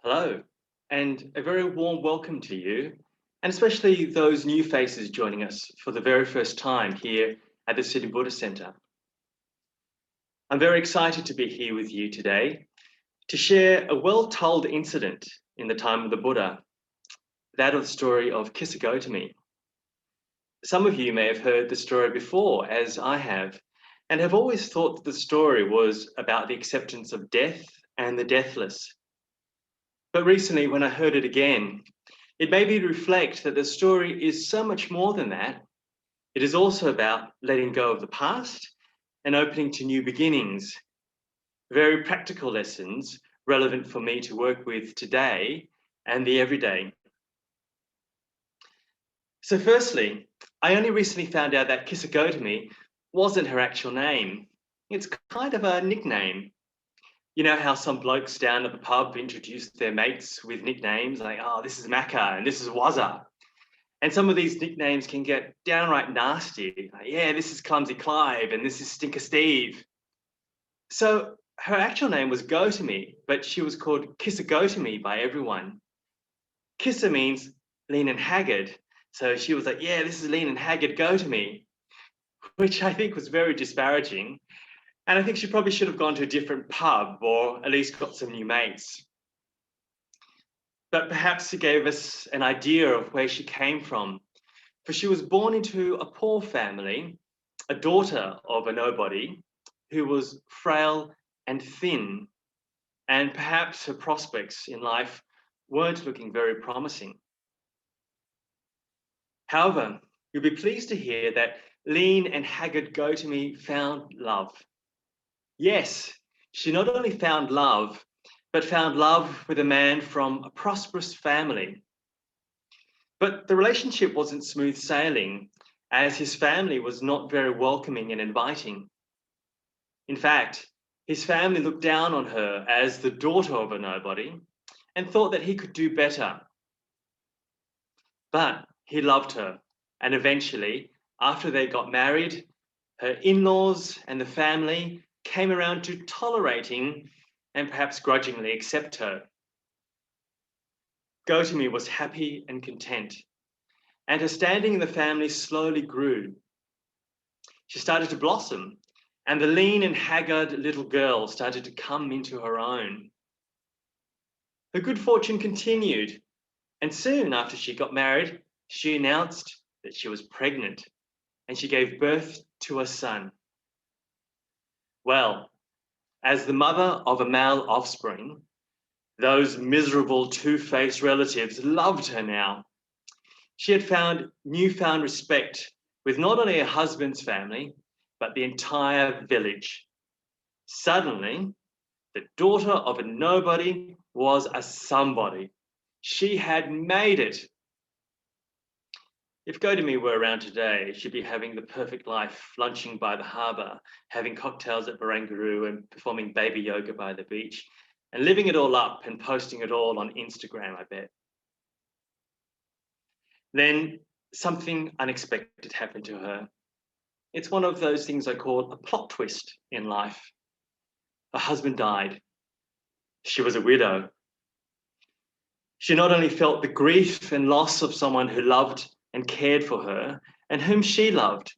Hello, and a very warm welcome to you, and especially those new faces joining us for the very first time here at the Sydney Buddhist Centre. I'm very excited to be here with you today to share a well-told incident in the time of the Buddha, that of the story of Kisa Gotami. Some of you may have heard the story before, as I have, and have always thought that the story was about the acceptance of death and the deathless. But recently, when I heard it again, it made me reflect that the story is so much more than that. It is also about letting go of the past and opening to new beginnings. Very practical lessons relevant for me to work with today and the everyday. So firstly, I only recently found out that Kisa Gotami wasn't her actual name. It's kind of a nickname. You know how some blokes down at the pub introduce their mates with nicknames like, oh, this is Macca and this is Wazza. And some of these nicknames can get downright nasty. Like, yeah, this is Clumsy Clive and this is Stinker Steve. So her actual name was Gotami, but she was called Kisa Gotami by everyone. Kisa means lean and haggard. So she was like, yeah, this is lean and haggard Gotami, which I think was very disparaging. And I think she probably should have gone to a different pub or at least got some new mates. But perhaps it gave us an idea of where she came from. For she was born into a poor family, a daughter of a nobody who was frail and thin, and perhaps her prospects in life weren't looking very promising. However, you'll be pleased to hear that lean and haggard Gotami found love. Yes, she not only found love, but found love with a man from a prosperous family. But the relationship wasn't smooth sailing, as his family was not very welcoming and inviting. In fact, his family looked down on her as the daughter of a nobody and thought that he could do better. But he loved her, and eventually, after they got married, her in-laws and the family came around to tolerating and perhaps grudgingly accept her. Gotami was happy and content, and her standing in the family slowly grew. She started to blossom, and the lean and haggard little girl started to come into her own. Her good fortune continued, and soon after she got married, she announced that she was pregnant, and she gave birth to a son. Well, as the mother of a male offspring, those miserable two-faced relatives loved her now. She had found newfound respect with not only her husband's family, but the entire village. Suddenly, the daughter of a nobody was a somebody. She had made it. If Gotami were around today, she'd be having the perfect life, lunching by the harbour, having cocktails at Barangaroo and performing baby yoga by the beach, and living it all up and posting it all on Instagram, I bet. Then something unexpected happened to her. It's one of those things I call a plot twist in life. Her husband died. She was a widow. She not only felt the grief and loss of someone who loved and cared for her and whom she loved,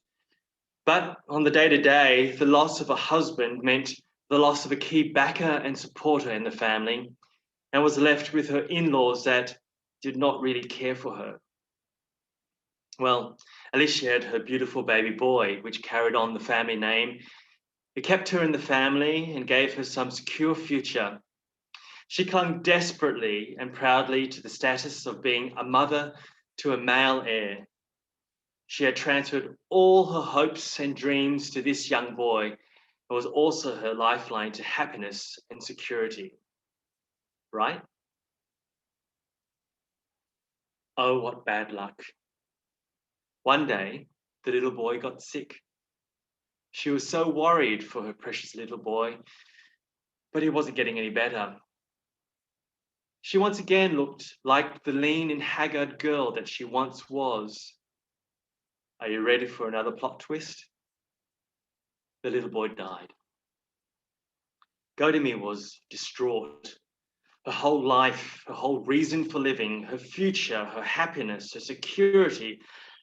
but on the day-to-day, the loss of a husband meant the loss of a key backer and supporter in the family, and was left with her in-laws that did not really care for her. Well, at least she had her beautiful baby boy, which carried on the family name. It kept her in the family and gave her some secure future. She clung desperately and proudly to the status of being a mother to a male heir. She had transferred all her hopes and dreams to this young boy, who was also her lifeline to happiness and security. Right? Oh, what bad luck. One day, the little boy got sick. She was so worried for her precious little boy, but he wasn't getting any better. She once again looked like the lean and haggard girl that she once was. Are you ready for another plot twist? The little boy died. Gotami was distraught. Her whole life, her whole reason for living, her future, her happiness, her security,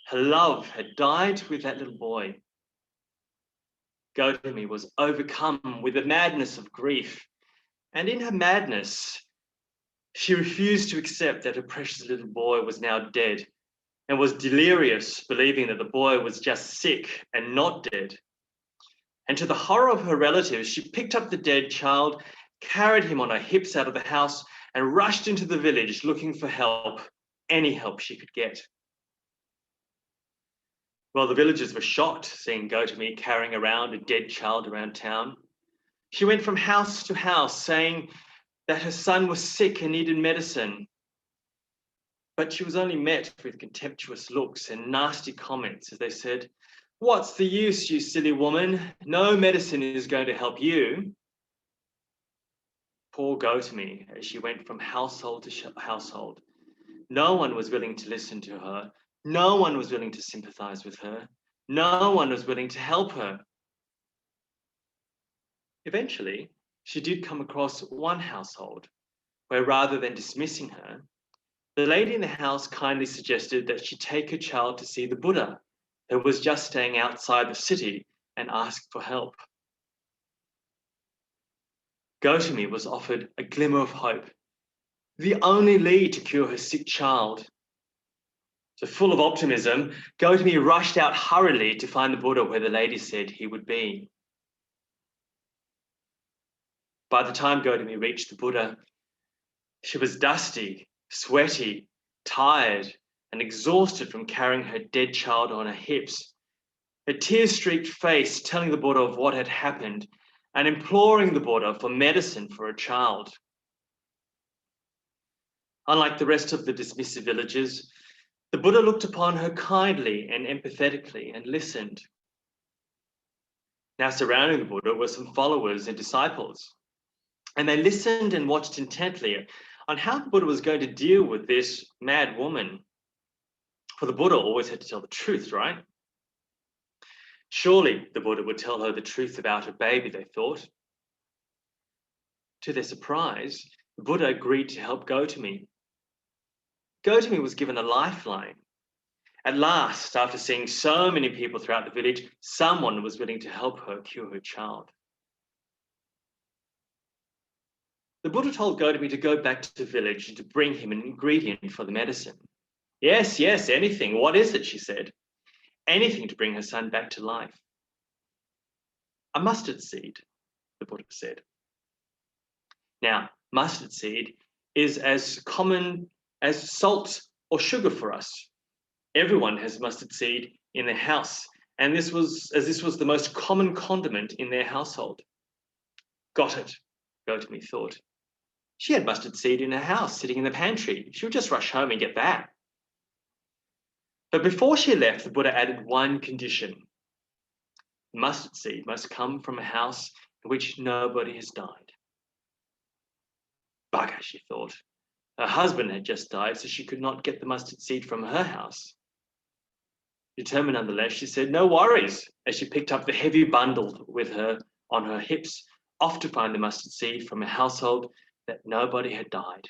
her love had died with that little boy. Gotami was overcome with the madness of grief, and in her madness, she refused to accept that her precious little boy was now dead, and was delirious, believing that the boy was just sick and not dead. And to the horror of her relatives, she picked up the dead child, carried him on her hips out of the house, and rushed into the village looking for help, any help she could get. Well, the villagers were shocked seeing Gotami carrying around a dead child around town. She went from house to house saying that her son was sick and needed medicine. But she was only met with contemptuous looks and nasty comments as they said, "What's the use, you silly woman? No medicine is going to help you." Poor Gotami, as she went from household to household. No one was willing to listen to her. No one was willing to sympathize with her. No one was willing to help her. Eventually, she did come across one household where, rather than dismissing her, the lady in the house kindly suggested that she take her child to see the Buddha, who was just staying outside the city, and ask for help. Gotami was offered a glimmer of hope, the only lead to cure her sick child. So full of optimism, Gotami rushed out hurriedly to find the Buddha where the lady said he would be. By the time Gotami reached the Buddha, she was dusty, sweaty, tired, and exhausted from carrying her dead child on her hips. Her tear-streaked face telling the Buddha of what had happened and imploring the Buddha for medicine for her child. Unlike the rest of the dismissive villagers, the Buddha looked upon her kindly and empathetically and listened. Now surrounding the Buddha were some followers and disciples, and they listened and watched intently on how the Buddha was going to deal with this mad woman. For the Buddha always had to tell the truth, right? Surely the Buddha would tell her the truth about her baby, they thought. To their surprise, the Buddha agreed to help Gotami. Gotami was given a lifeline. At last, after seeing so many people throughout the village, someone was willing to help her cure her child. The Buddha told Gotami to go back to the village and to bring him an ingredient for the medicine. Yes, yes, anything. What is it? She said. Anything to bring her son back to life. A mustard seed, the Buddha said. Now, mustard seed is as common as salt or sugar for us. Everyone has mustard seed in their house, and this was the most common condiment in their household. Got it, Gotami thought. She had mustard seed in her house, sitting in the pantry. She would just rush home and get that. But before she left, the Buddha added one condition. Mustard seed must come from a house in which nobody has died. Bugger, she thought. Her husband had just died, so she could not get the mustard seed from her house. Determined nonetheless, she said, no worries, as she picked up the heavy bundle with her on her hips, off to find the mustard seed from a household that nobody had died.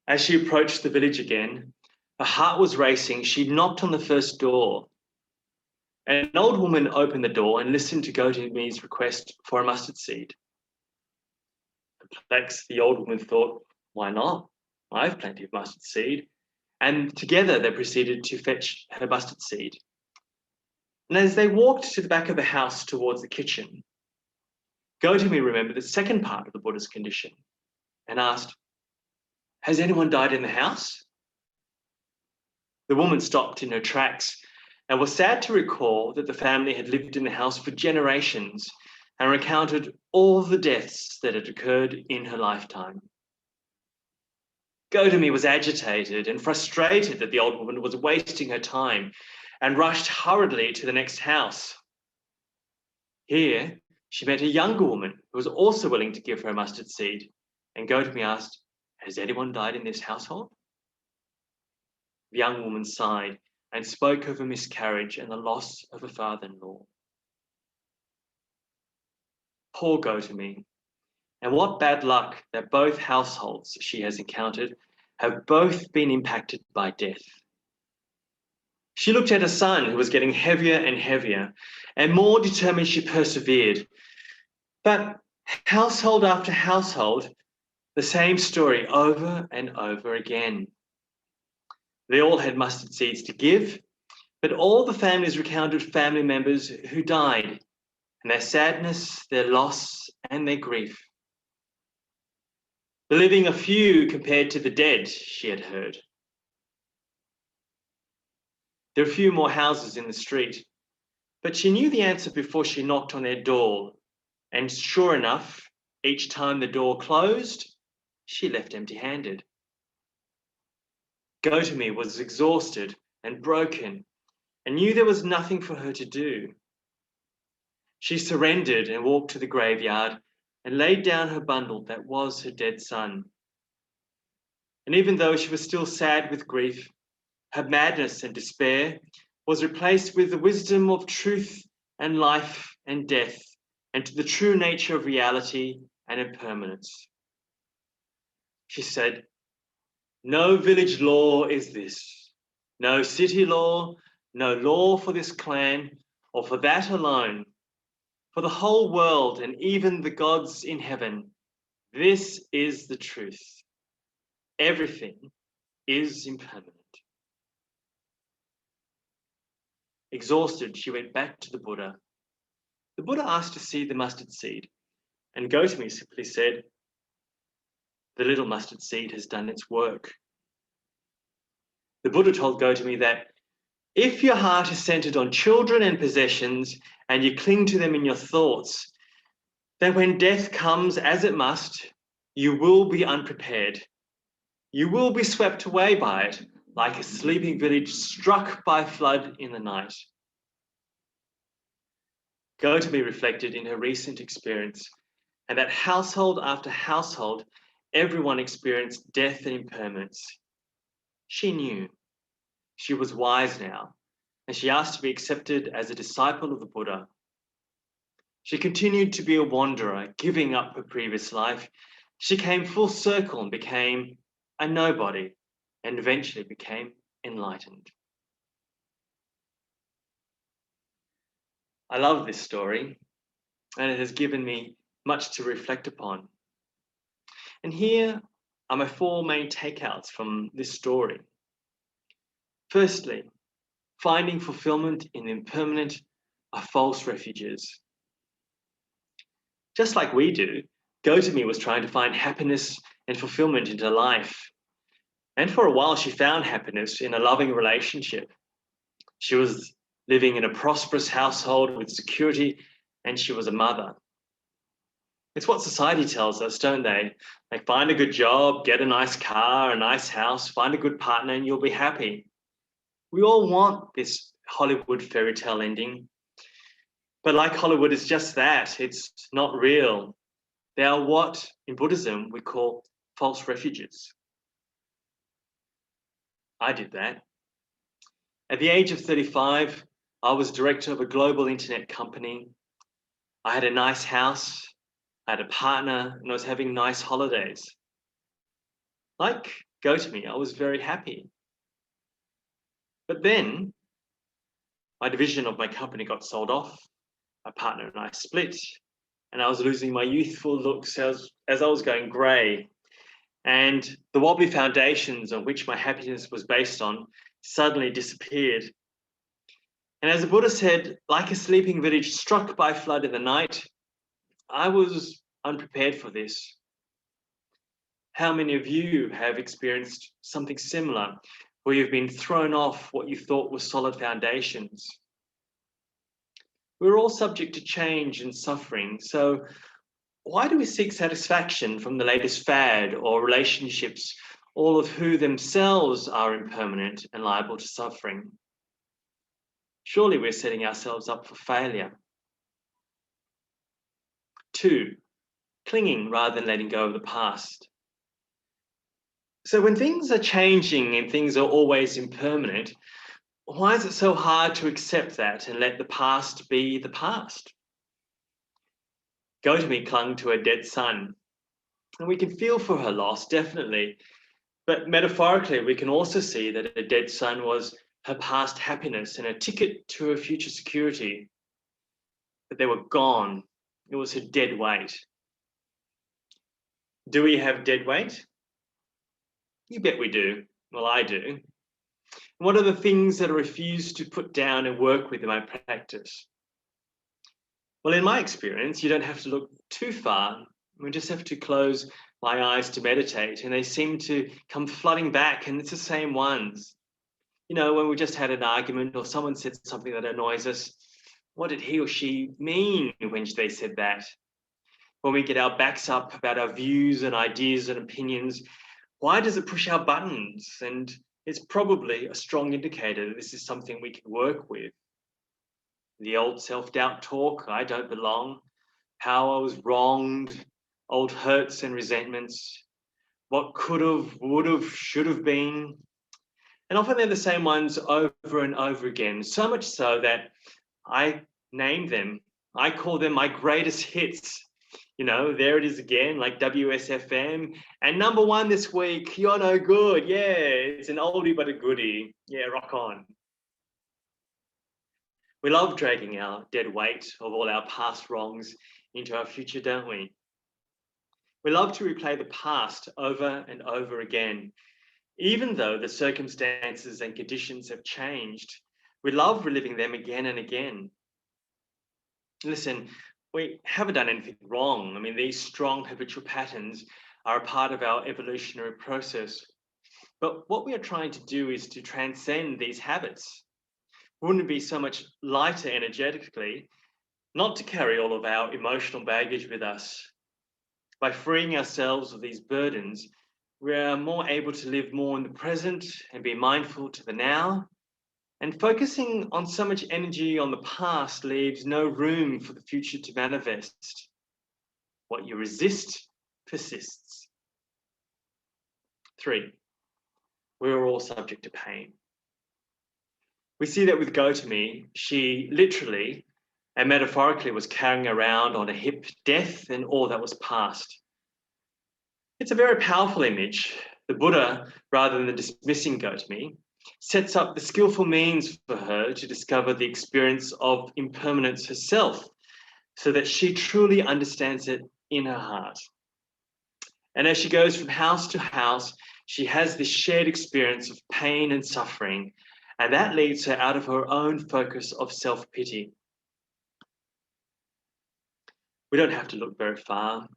As she approached the village again, her heart was racing. She knocked on the first door. An old woman opened the door and listened to Gotami's request for a mustard seed. Perplexed, the old woman thought, why not? I have plenty of mustard seed. And together they proceeded to fetch her mustard seed. And as they walked to the back of the house towards the kitchen, Gotami remembered the second part of the Buddha's condition and asked, has anyone died in the house? The woman stopped in her tracks and was sad to recall that the family had lived in the house for generations and recounted all the deaths that had occurred in her lifetime. Gotami was agitated and frustrated that the old woman was wasting her time and rushed hurriedly to the next house. Here, she met a younger woman who was also willing to give her a mustard seed, and Gotami asked, has anyone died in this household? The young woman sighed and spoke of a miscarriage and the loss of a father-in-law. Poor Gotami. And what bad luck that both households she has encountered have both been impacted by death. She looked at her son, who was getting heavier and heavier, and more determined she persevered. But household after household, the same story over and over again. They all had mustard seeds to give, but all the families recounted family members who died, and their sadness, their loss, and their grief. The living are few compared to the dead, she had heard. There are few more houses in the street, but she knew the answer before she knocked on their door, and sure enough, each time the door closed, she left empty-handed. Gotami was exhausted and broken and knew there was nothing for her to do. She surrendered and walked to the graveyard and laid down her bundle that was her dead son. And even though she was still sad with grief, her madness and despair was replaced with the wisdom of truth and life and death, and to the true nature of reality and impermanence. She said, "No village law is this, no city law, no law for this clan, or for that alone, for the whole world and even the gods in heaven. This is the truth. Everything is impermanent." Exhausted, she went back to the Buddha. The Buddha asked to see the mustard seed, and Gotami simply said, "The little mustard seed has done its work." The Buddha told Gotami that if your heart is centered on children and possessions, and you cling to them in your thoughts, then when death comes, as it must, you will be unprepared. You will be swept away by it, like a sleeping village struck by flood in the night. Gotami reflected in her recent experience, and that household after household, everyone experienced death and impermanence. She knew. She was wise now, and she asked to be accepted as a disciple of the Buddha. She continued to be a wanderer, giving up her previous life. She came full circle and became a nobody, and eventually became enlightened. I love this story, and it has given me much to reflect upon. And here are my 4 main takeouts from this story. Firstly, finding fulfillment in the impermanent are false refuges. Just like we do, Gotami was trying to find happiness and fulfillment into life. And for a while, she found happiness in a loving relationship. She was living in a prosperous household with security, and she was a mother. It's what society tells us, don't they? Like, find a good job, get a nice car, a nice house, find a good partner, and you'll be happy. We all want this Hollywood fairy tale ending. But like Hollywood, is just that. It's not real. They are what, in Buddhism, we call false refuges. I did that. At the age of 35, I was director of a global internet company. I had a nice house, I had a partner, and I was having nice holidays. Like Gotami, I was very happy. But then my division of my company got sold off, my partner and I split, and I was losing my youthful looks as I was going grey. And the wobbly foundations on which my happiness was based on suddenly disappeared. And as the Buddha said, like a sleeping village struck by flood in the night, I was unprepared for this. How many of you have experienced something similar, where you've been thrown off what you thought were solid foundations? We're all subject to change and suffering, so why do we seek satisfaction from the latest fad or relationships, all of who themselves are impermanent and liable to suffering? Surely we're setting ourselves up for failure. 2, clinging rather than letting go of the past. So when things are changing and things are always impermanent, why is it so hard to accept that and let the past be the past? Gotami clung to her dead son. And we can feel for her loss, definitely. But metaphorically, we can also see that a dead son was her past happiness and a ticket to her future security. But they were gone. It was her dead weight. Do we have dead weight? You bet we do. Well, I do. What are the things that I refuse to put down and work with in my practice? Well, in my experience, you don't have to look too far. We just have to close my eyes to meditate, and they seem to come flooding back, and it's the same ones. You know, when we just had an argument or someone said something that annoys us, what did he or she mean when they said that? When we get our backs up about our views and ideas and opinions, why does it push our buttons? And it's probably a strong indicator that this is something we can work with. The old self-doubt talk, I don't belong, how I was wronged, old hurts and resentments, what could have, would have, should have been. And often they're the same ones over and over again, so much so that I name them. I call them my greatest hits. You know, there it is again, like WSFM. And number one this week, you're no good. Yeah, it's an oldie but a goodie. Yeah, rock on. We love dragging our dead weight of all our past wrongs into our future, don't we? We love to replay the past over and over again, even though the circumstances and conditions have changed. We love reliving them again and again. Listen, we haven't done anything wrong. I mean, these strong habitual patterns are a part of our evolutionary process. But what we are trying to do is to transcend these habits. Wouldn't it be so much lighter energetically not to carry all of our emotional baggage with us? By freeing ourselves of these burdens, we are more able to live more in the present and be mindful to the now. And focusing on so much energy on the past leaves no room for the future to manifest. What you resist persists. 3, we're all subject to pain. We see that with Gotami, she literally and metaphorically was carrying around on a hip death and all that was past. It's a very powerful image. The Buddha, rather than dismissing Gotami, sets up the skillful means for her to discover the experience of impermanence herself so that she truly understands it in her heart. And as she goes from house to house, she has this shared experience of pain and suffering, and that leads her out of her own focus of self-pity. We don't have to look very far.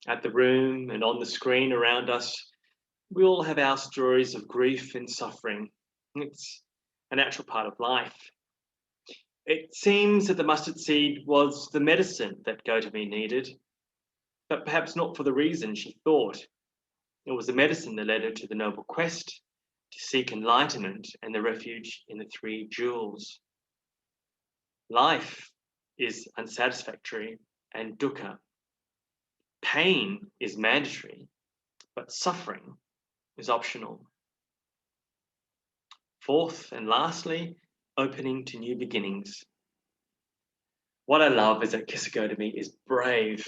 At the room and on the screen around us, we all have our stories of grief and suffering. It's a natural part of life. It seems that the mustard seed was the medicine that Gotami needed, but perhaps not for the reason she thought. It was the medicine that led her to the noble quest to seek enlightenment and the refuge in the 3 jewels. Life is unsatisfactory and dukkha. Pain is mandatory, but suffering is optional. 4th and lastly, opening to new beginnings. What I love is that Kisa Gotami is brave.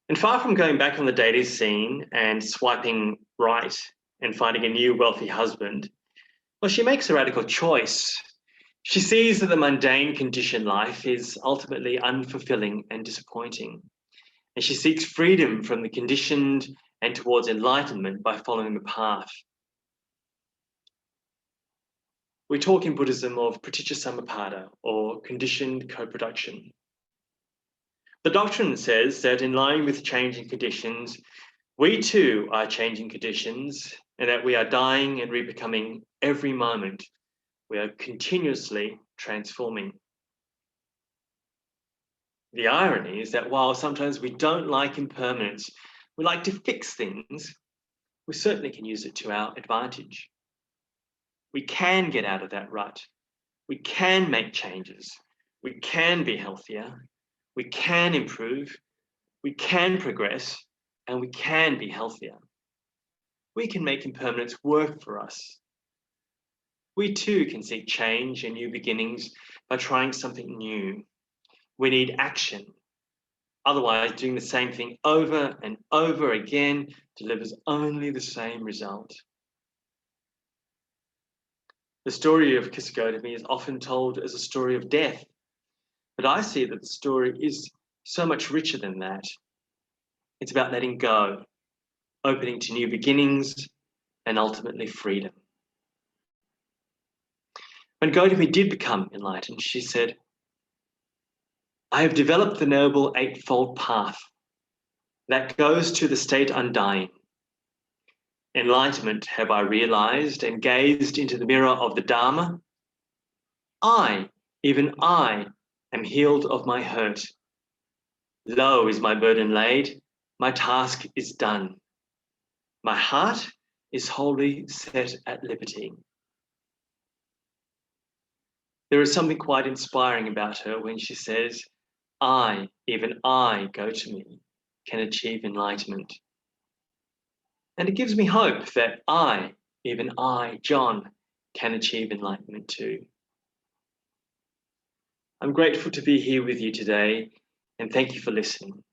And far from going back on the dating scene and swiping right and finding a new wealthy husband, well, she makes a radical choice. She sees that the mundane conditioned life is ultimately unfulfilling and disappointing. And she seeks freedom from the conditioned and towards enlightenment by following the path. We talk in Buddhism of pratitya samuppada, or conditioned co-production. The doctrine says that in line with changing conditions, we too are changing conditions, and that we are dying and rebecoming every moment. We are continuously transforming. The irony is that while sometimes we don't like impermanence, we like to fix things, we certainly can use it to our advantage. We can get out of that rut. We can make changes. We can be healthier. We can improve. We can progress, and we can be healthier. We can make impermanence work for us. We too can seek change and new beginnings by trying something new. We need action. Otherwise, doing the same thing over and over again delivers only the same result. The story of Kisa Gotami is often told as a story of death, but I see that the story is so much richer than that. It's about letting go, opening to new beginnings, and ultimately freedom. When Gotami did become enlightened, she said, "I have developed the Noble Eightfold Path that goes to the state undying. Enlightenment have I realized and gazed into the mirror of the Dharma. I, even I, am healed of my hurt. Low is my burden laid, my task is done. My heart is wholly set at liberty." There is something quite inspiring about her when she says, "I, even I, Gotami, can achieve enlightenment." And it gives me hope that I, even I, John, can achieve enlightenment too. I'm grateful to be here with you today, and thank you for listening.